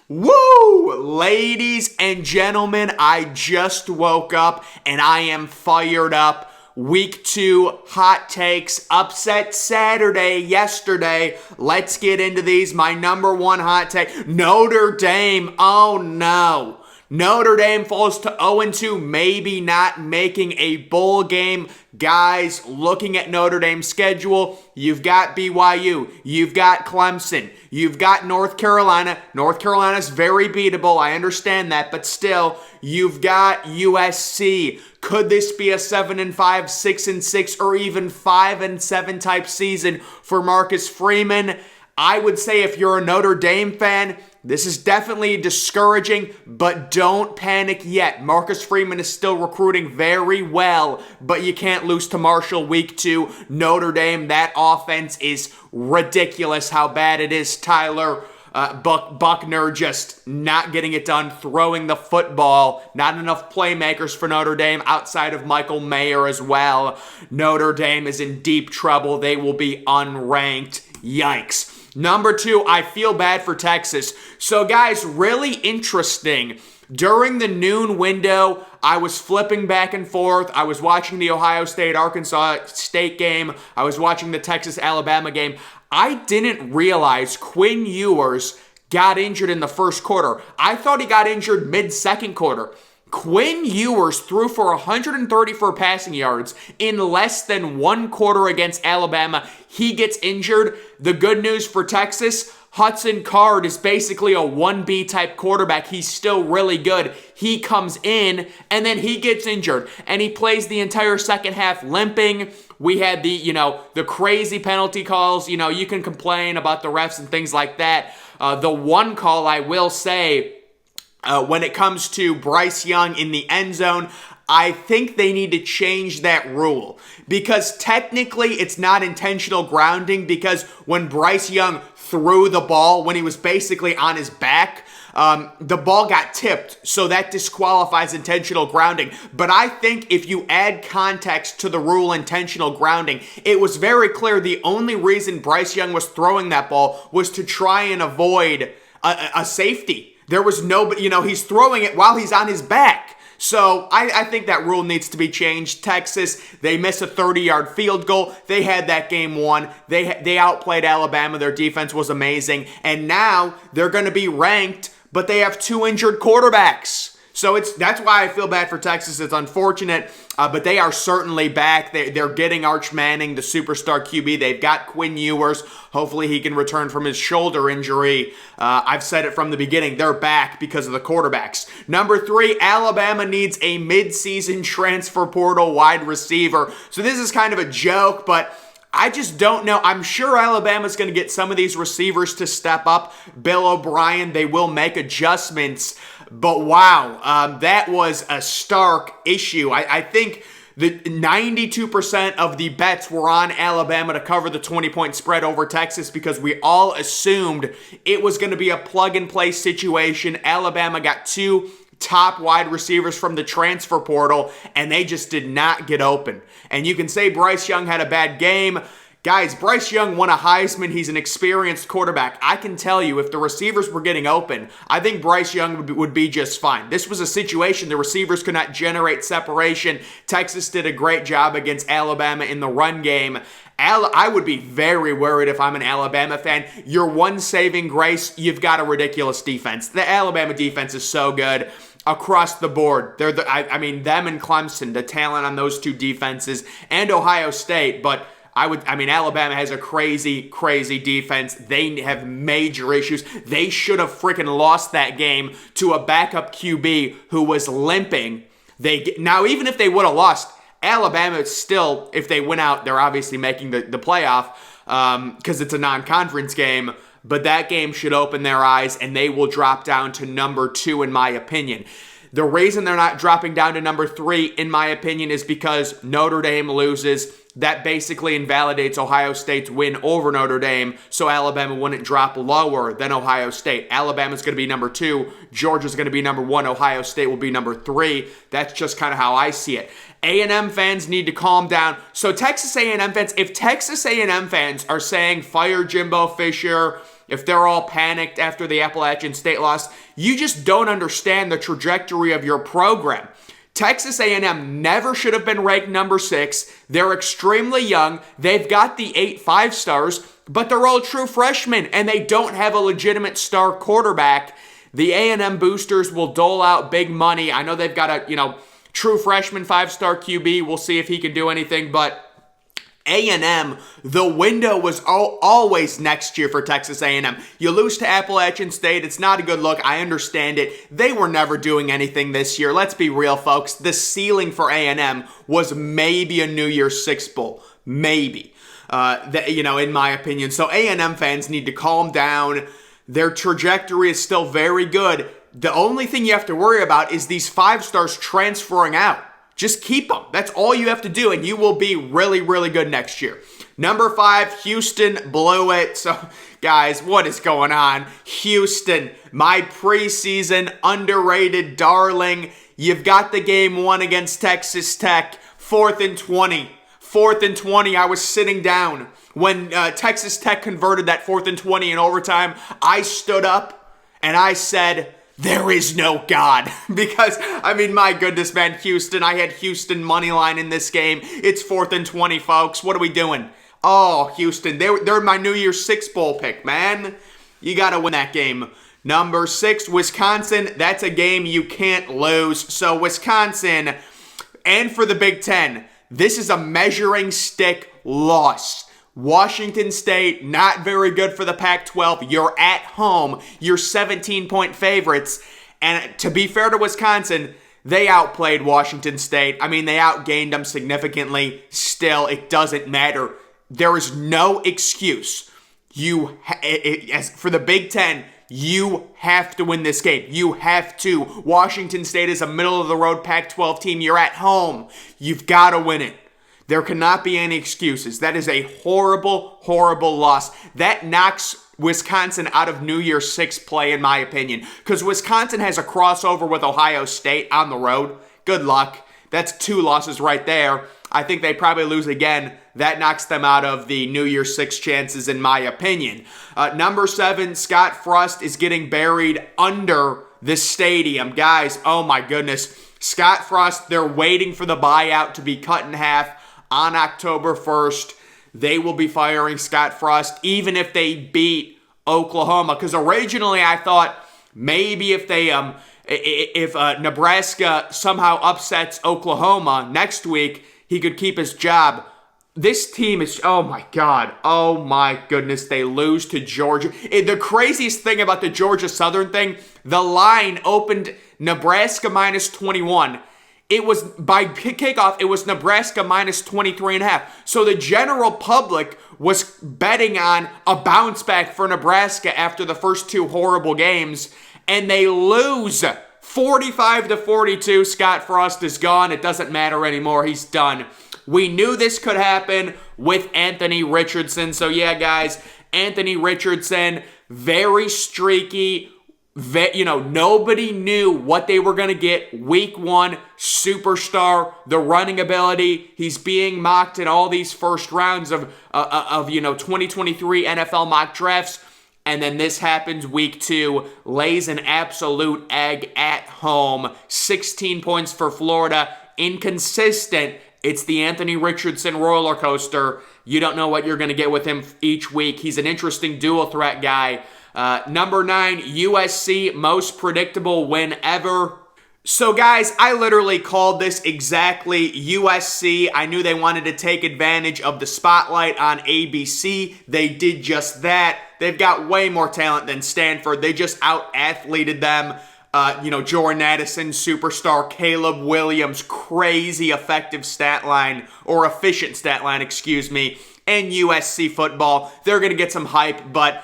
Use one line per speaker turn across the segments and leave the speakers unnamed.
Woo! Ladies and gentlemen, I just woke up and I am fired up. Week 2 hot takes, upset Saturday yesterday. Let's get into these. My number 1 hot take, Notre Dame. Oh no. Notre Dame falls to 0-2, maybe not making a bowl game. Guys, looking at Notre Dame's schedule, you've got BYU, you've got Clemson, you've got North Carolina. North Carolina's very beatable, I understand that, but still, you've got USC. Could this be a 7-5, 6-6, or even 5-7 type season for Marcus Freeman? I would say if you're a Notre Dame fan, this is definitely discouraging, but don't panic yet. Marcus Freeman is still recruiting very well, but you can't lose to Marshall week 2. Notre Dame, that offense is ridiculous how bad it is. Tyler Buckner just not getting it done, throwing the football. Not enough playmakers for Notre Dame outside of Michael Mayer as well. Notre Dame is in deep trouble. They will be unranked. Yikes. Number 2, I feel bad for Texas. So guys, really interesting. During the noon window, I was flipping back and forth. I was watching the Ohio State-Arkansas State game. I was watching the Texas-Alabama game. I didn't realize Quinn Ewers got injured in the first quarter. I thought he got injured mid-second quarter. Quinn Ewers threw for 134 passing yards in less than 1 quarter against Alabama. He gets injured. The good news for Texas, Hudson Card is basically a 1B type quarterback. He's still really good. He comes in and then he gets injured and he plays the entire second half limping. We had the crazy penalty calls. You can complain about the refs and things like that. The one call I will say, when it comes to Bryce Young in the end zone, I think they need to change that rule because technically it's not intentional grounding because when Bryce Young threw the ball, when he was basically on his back, the ball got tipped, so that disqualifies intentional grounding. But I think if you add context to the rule intentional grounding, it was very clear the only reason Bryce Young was throwing that ball was to try and avoid a safety. There was nobody, he's throwing it while he's on his back. So I think that rule needs to be changed. Texas, they missed a 30-yard field goal. They had that game won. They outplayed Alabama. Their defense was amazing. And now they're going to be ranked, but they have 2 injured quarterbacks. So that's why I feel bad for Texas. It's unfortunate, but they are certainly back. They're getting Arch Manning, the superstar QB. They've got Quinn Ewers. Hopefully he can return from his shoulder injury. I've said it from the beginning. They're back because of the quarterbacks. Number 3, Alabama needs a mid-season transfer portal wide receiver. So this is kind of a joke, but I just don't know. I'm sure Alabama's going to get some of these receivers to step up. Bill O'Brien, they will make adjustments. But wow, that was a stark issue. I think the 92% of the bets were on Alabama to cover the 20-point spread over Texas because we all assumed it was going to be a plug-and-play situation. Alabama got 2 top wide receivers from the transfer portal, and they just did not get open. And you can say Bryce Young had a bad game. Guys, Bryce Young won a Heisman. He's an experienced quarterback. I can tell you, if the receivers were getting open, I think Bryce Young would be just fine. This was a situation the receivers could not generate separation. Texas did a great job against Alabama in the run game. I would be very worried if I'm an Alabama fan. Your one saving grace, you've got a ridiculous defense. The Alabama defense is so good across the board. They're them and Clemson, the talent on those 2 defenses, and Ohio State, but Alabama has a crazy, crazy defense. They have major issues. They should have freaking lost that game to a backup QB who was limping. Now, even if they would have lost, Alabama still, if they win out, they're obviously making the playoff because it's a non-conference game. But that game should open their eyes, and they will drop down to number 2, in my opinion. The reason they're not dropping down to number 3, in my opinion, is because Notre Dame loses. that basically invalidates Ohio State's win over Notre Dame, so Alabama wouldn't drop lower than Ohio State. Alabama's going to be number 2, Georgia's going to be number 1, Ohio State will be number 3. That's just kind of how I see it. A&M fans need to calm down. So Texas A&M fans, if Texas A&M fans are saying fire Jimbo Fisher, if they're all panicked after the Appalachian State loss, you just don't understand the trajectory of your program. Texas A&M never should have been ranked number 6. They're extremely young. They've got the 8 5-stars, but they're all true freshmen, and they don't have a legitimate star quarterback. The A&M boosters will dole out big money. I know they've got a, true freshman 5-star QB. We'll see if he can do anything, but A&M, the window was always next year for Texas A&M. You lose to Appalachian State, it's not a good look. I understand it. They were never doing anything this year. Let's be real, folks. The ceiling for A&M was maybe a New Year's Six Bowl. Maybe. In my opinion. So A&M fans need to calm down. Their trajectory is still very good. The only thing you have to worry about is these 5-stars transferring out. Just keep them. That's all you have to do, and you will be really, really good next year. Number 5, Houston blew it. So, guys, what is going on? Houston, my preseason underrated darling. You've got the game won against Texas Tech, 4th and 20. 4th and 20, I was sitting down. When Texas Tech converted that 4th and 20 in overtime, I stood up and I said, there is no God. Because, my goodness, man, Houston. I had Houston money line in this game. It's 4th and 20, folks. What are we doing? Oh, Houston. They're my New Year's Six Bowl pick, man. You got to win that game. Number 6, Wisconsin. That's a game you can't lose. So, Wisconsin, and for the Big Ten, this is a measuring stick loss. Washington State, not very good for the Pac-12. You're at home. You're 17-point favorites. And to be fair to Wisconsin, they outplayed Washington State. They outgained them significantly. Still, it doesn't matter. There is no excuse. As for the Big Ten, you have to win this game. You have to. Washington State is a middle-of-the-road Pac-12 team. You're at home. You've got to win it. There cannot be any excuses. That is a horrible, horrible loss. That knocks Wisconsin out of New Year's Six play, in my opinion. Because Wisconsin has a crossover with Ohio State on the road. Good luck. That's 2 losses right there. I think they probably lose again. That knocks them out of the New Year's Six chances, in my opinion. Number 7, Scott Frost is getting buried under the stadium. Guys, oh my goodness. Scott Frost, they're waiting for the buyout to be cut in half. On October 1st, they will be firing Scott Frost, even if they beat Oklahoma. Because originally I thought maybe if Nebraska somehow upsets Oklahoma next week, he could keep his job. This team is, oh my goodness, they lose to Georgia. The craziest thing about the Georgia Southern thing, the line opened Nebraska minus 21. It was, by kickoff, it was Nebraska minus 23.5. So the general public was betting on a bounce back for Nebraska after the first 2 horrible games, and they lose 45-42. Scott Frost is gone. It doesn't matter anymore. He's done. We knew this could happen with Anthony Richardson. So yeah, guys, Anthony Richardson, very streaky. Nobody knew what they were going to get. Week 1, superstar, the running ability. He's being mocked in all these first rounds of 2023 NFL mock drafts. And then this happens week 2, lays an absolute egg at home. 16 points for Florida. Inconsistent. It's the Anthony Richardson roller coaster. You don't know what you're going to get with him each week. He's an interesting dual threat guy. Number 9, USC, most predictable win ever. So guys, I literally called this exactly. USC, I knew they wanted to take advantage of the spotlight on ABC. They did just that. They've got way more talent than Stanford. They just out-athleted them. Jordan Addison, superstar, Caleb Williams, crazy effective stat line, or efficient stat line, excuse me, and USC football. They're going to get some hype, but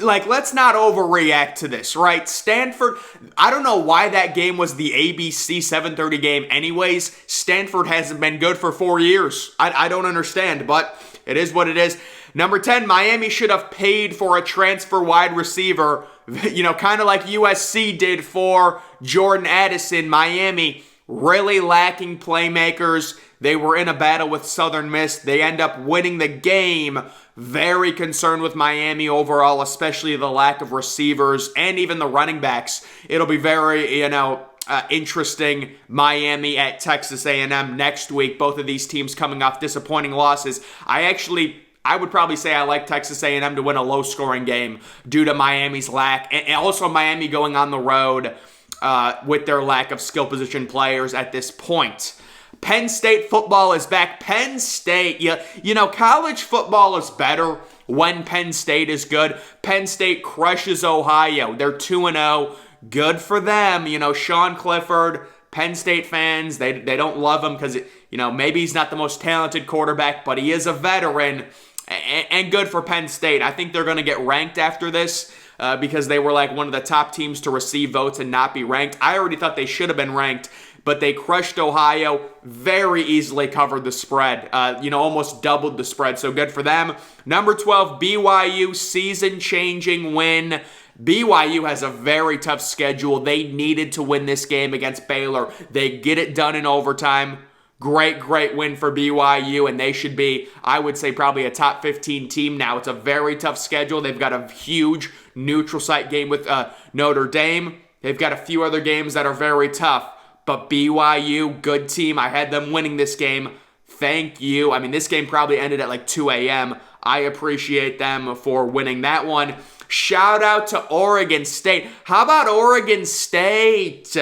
like, let's not overreact to this, right? Stanford, I don't know why that game was the ABC 7:30 game anyways. Stanford hasn't been good for 4 years. I don't understand, but it is what it is. Number 10, Miami should have paid for a transfer wide receiver, kind of like USC did for Jordan Addison. Miami really lacking playmakers. They were in a battle with Southern Miss. They end up winning the game. Very concerned with Miami overall, especially the lack of receivers and even the running backs. It'll be very, interesting. Miami at Texas A&M next week. Both of these teams coming off disappointing losses. I would probably say I like Texas A&M to win a low-scoring game due to Miami's lack, and also Miami going on the road with their lack of skill position players at this point. Penn State football is back. Penn State, college football is better when Penn State is good. Penn State crushes Ohio. They're 2-0. Good for them. Sean Clifford, Penn State fans, they don't love him because, maybe he's not the most talented quarterback, but he is a veteran. And good for Penn State. I think they're going to get ranked after this because they were like one of the top teams to receive votes and not be ranked. I already thought they should have been ranked, but they crushed Ohio, very easily covered the spread, almost doubled the spread, so good for them. Number 12, BYU, season-changing win. BYU has a very tough schedule. They needed to win this game against Baylor. They get it done in overtime. Great win for BYU, and they should be, I would say, probably a top 15 team now. It's a very tough schedule. They've got a huge neutral site game with Notre Dame. They've got a few other games that are very tough, but BYU, good team. I had them winning this game. Thank you. I mean, this game probably ended at like 2 a.m. I appreciate them for winning that one. Shout out to Oregon State. How about Oregon State?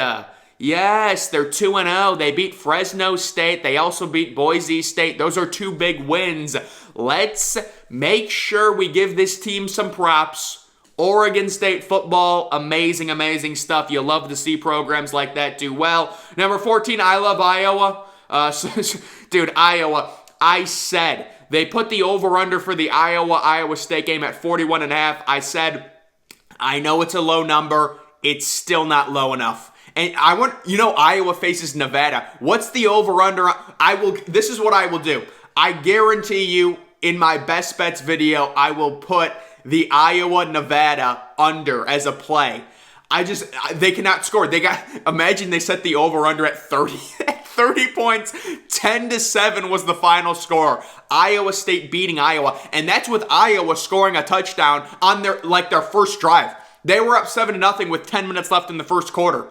Yes, they're 2-0. They beat Fresno State. They also beat Boise State. Those are two big wins. Let's make sure we give this team some props. Oregon State football, amazing stuff. You love to see programs like that do well. Number 14, I love Iowa. Dude, Iowa, I said they put the over-under for the Iowa State game at 41.5. I said, I know it's a low number. It's still not low enough. And Iowa faces Nevada. What's the over-under? This is what I will do. I guarantee you, in my best bets video, I will put the Iowa-Nevada under as a play. They cannot score. Imagine they set the over-under at 30. 30 points, 10-7 was the final score. Iowa State beating Iowa, and that's with Iowa scoring a touchdown on their first drive. They were up 7-0 with 10 minutes left in the first quarter.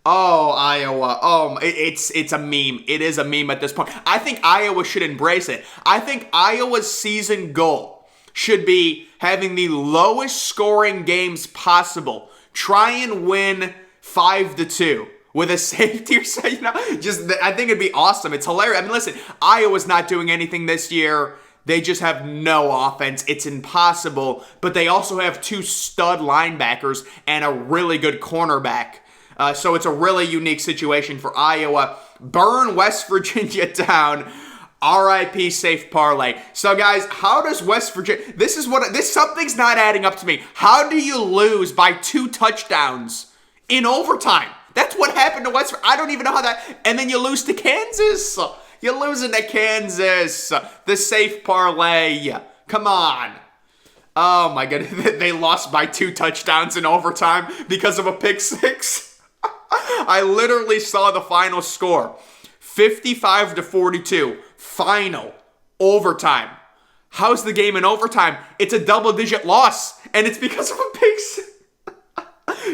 Oh, Iowa. Oh, it's a meme. It is a meme at this point. I think Iowa should embrace it. I think Iowa's season goal should be having the lowest scoring games possible. Try and win 5-2 with a safety or so, I think it'd be awesome. It's hilarious. I mean, listen, Iowa's not doing anything this year. They just have no offense. It's impossible. But they also have two stud linebackers and a really good cornerback. So it's a really unique situation for Iowa. Burn West Virginia down. RIP safe parlay. So guys, how does West Virginia... something's not adding up to me. How do you lose by 2 touchdowns in overtime? That's what happened to West Virginia. I don't even know how that... And then you lose to Kansas. You're losing to Kansas. The safe parlay. Come on. Oh my goodness. They lost by 2 touchdowns in overtime because of a pick 6. I literally saw the final score. 55-42. Final. Overtime. How's the game in overtime? It's a double-digit loss, and it's because of a pick 6.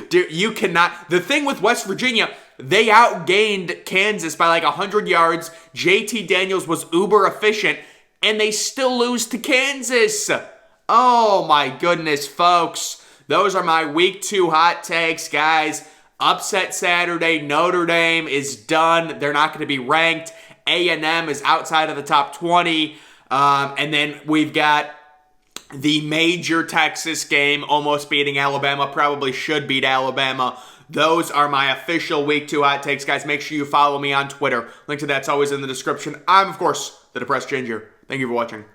Dude, you cannot... The thing with West Virginia, they outgained Kansas by like 100 yards. JT Daniels was uber efficient, and they still lose to Kansas. Oh my goodness, folks. Those are my week 2 hot takes, guys. Upset Saturday. Notre Dame is done. They're not going to be ranked. A&M is outside of the top 20. And then we've got the major Texas game, almost beating Alabama. Probably should beat Alabama. Those are my official week 2 hot takes, guys. Make sure you follow me on Twitter. Link to that's always in the description. I'm, of course, the Depressed Ginger. Thank you for watching.